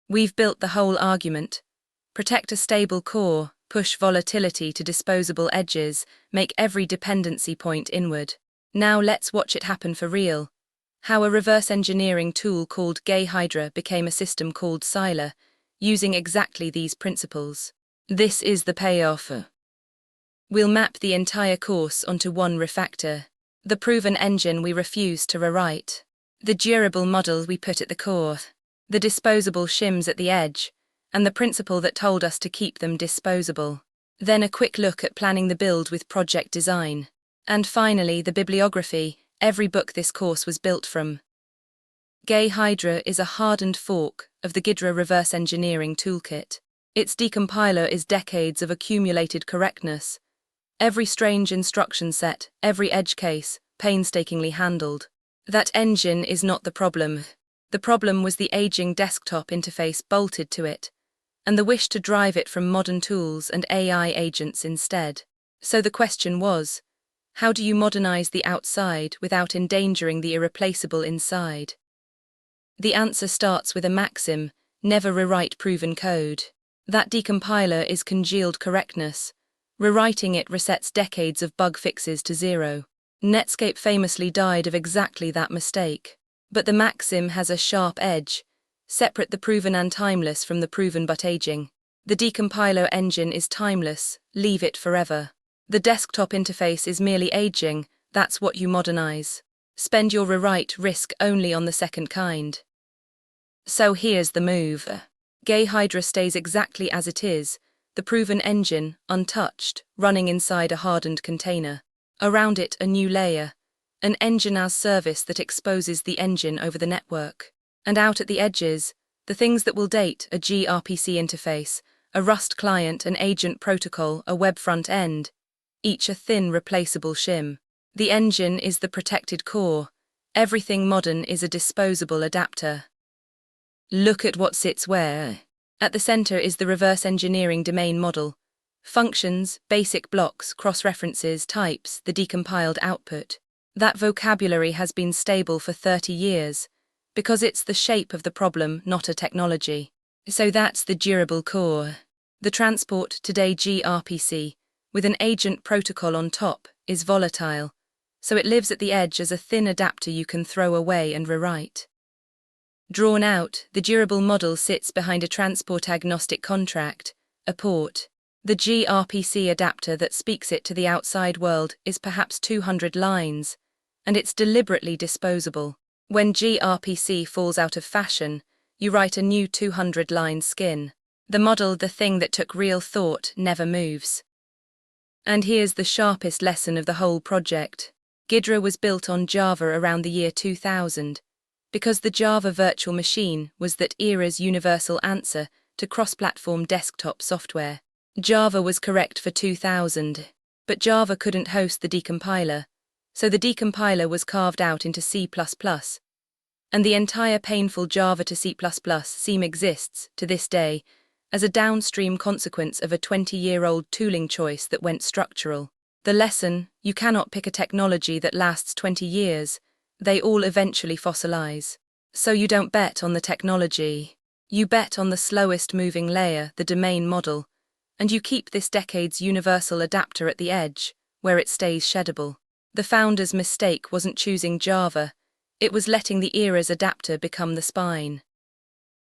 We've built the whole argument. Protect a stable core, push volatility to disposable edges, make every dependency point inward. Now let's watch it happen for real. How a reverse engineering tool called GayHydra became a system called Scylla, using exactly these principles. This is the payoff. We'll map the entire course onto one refactor. The proven engine we refuse to rewrite. The durable model we put at the core. The disposable shims at the edge. And the principle that told us to keep them disposable. Then a quick look at planning the build with project design. And finally, the bibliography, every book this course was built from. GayHydra is a hardened fork of the Ghidra reverse engineering toolkit. Its decompiler is decades of accumulated correctness. Every strange instruction set, every edge case, painstakingly handled. That engine is not the problem. The problem was the aging desktop interface bolted to it, and the wish to drive it from modern tools and AI agents instead. So the question was, how do you modernize the outside without endangering the irreplaceable inside? The answer starts with a maxim: never rewrite proven code. That decompiler is congealed correctness. Rewriting it resets decades of bug fixes to zero. Netscape famously died of exactly that mistake. But the maxim has a sharp edge. Separate the proven and timeless from the proven but aging. The decompiler engine is timeless, leave it forever. The desktop interface is merely aging, that's what you modernize. Spend your rewrite risk only on the second kind. So here's the move. GayHydra stays exactly as it is, the proven engine, untouched, running inside a hardened container. Around it, a new layer. An engine as service that exposes the engine over the network. And out at the edges, the things that will date: a gRPC interface, a Rust client, an agent protocol, a web front end, each a thin replaceable shim. The engine is the protected core. Everything modern is a disposable adapter. Look at what sits where. At the center is the reverse engineering domain model. Functions, basic blocks, cross-references, types, the decompiled output. That vocabulary has been stable for 30 years, because it's the shape of the problem, not a technology. So that's the durable core. The transport, today gRPC, with an agent protocol on top, is volatile, so it lives at the edge as a thin adapter you can throw away and rewrite. Drawn out, the durable model sits behind a transport-agnostic contract, a port. The gRPC adapter that speaks it to the outside world is perhaps 200 lines, and it's deliberately disposable. When gRPC falls out of fashion, you write a new 200-line skin. The model, the thing that took real thought, never moves. And here's the sharpest lesson of the whole project. Ghidra was built on Java around the year 2000, because the Java virtual machine was that era's universal answer to cross-platform desktop software. Java was correct for 2000, but Java couldn't host the decompiler, so the decompiler was carved out into C++, and the entire painful Java to C++ seam exists, to this day, as a downstream consequence of a 20-year-old tooling choice that went structural. The lesson: you cannot pick a technology that lasts 20 years, they all eventually fossilize. So you don't bet on the technology. You bet on the slowest moving layer, the domain model, and you keep this decade's universal adapter at the edge, where it stays sheddable. The founder's mistake wasn't choosing Java, it was letting the era's adapter become the spine.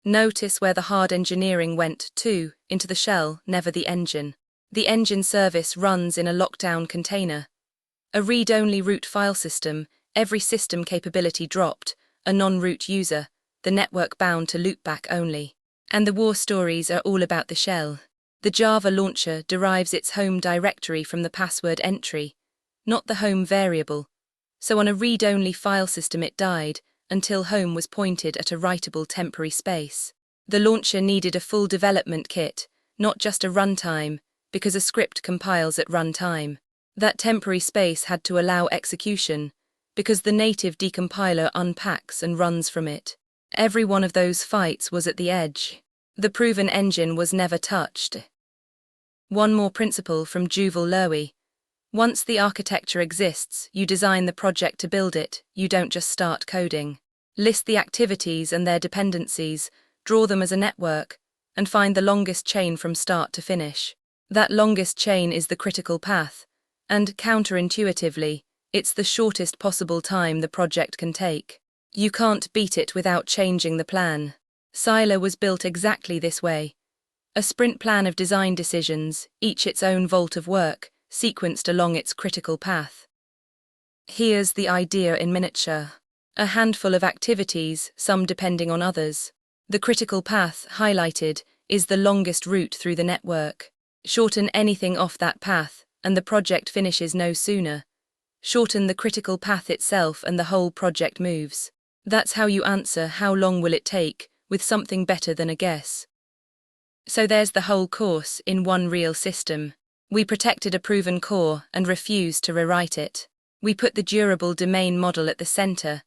Notice where the hard engineering went, too, into the shell, never the engine. The engine service runs in a lockdown container. A read-only root file system, every system capability dropped, a non-root user, the network bound to loopback only. And the war stories are all about the shell. The Java launcher derives its home directory from the password entry, not the home variable. So on a read-only file system it died, until home was pointed at a writable temporary space. The launcher needed a full development kit, not just a runtime, because a script compiles at runtime. That temporary space had to allow execution, because the native decompiler unpacks and runs from it. Every one of those fights was at the edge. The proven engine was never touched. One more principle from Yuval Lowy. Once the architecture exists, you design the project to build it, you don't just start coding. List the activities and their dependencies, draw them as a network, and find the longest chain from start to finish. That longest chain is the critical path, and counterintuitively, it's the shortest possible time the project can take. You can't beat it without changing the plan. Scylla was built exactly this way. A sprint plan of design decisions, each its own vault of work, sequenced along its critical path. Here's the idea in miniature. A handful of activities, some depending on others. The critical path, highlighted, is the longest route through the network. Shorten anything off that path, and the project finishes no sooner. Shorten the critical path itself and the whole project moves. That's how you answer how long will it take, with something better than a guess. So there's the whole course in one real system. We protected a proven core and refused to rewrite it. We put the durable domain model at the center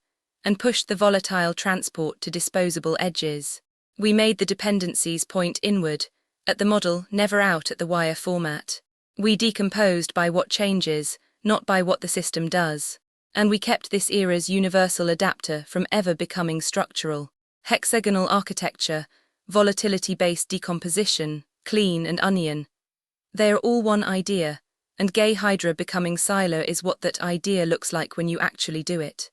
and pushed the volatile transport to disposable edges. We made the dependencies point inward, at the model, never out at the wire format. We decomposed by what changes, not by what the system does. And we kept this era's universal adapter from ever becoming structural. Hexagonal architecture, volatility-based decomposition, clean and onion. They are all one idea, and GayHydra becoming Scylla is what that idea looks like when you actually do it.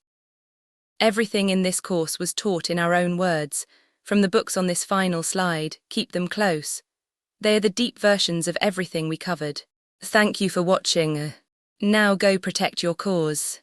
Everything in this course was taught in our own words, from the books on this final slide, keep them close. They are the deep versions of everything we covered. Thank you for watching. Now go protect your cause.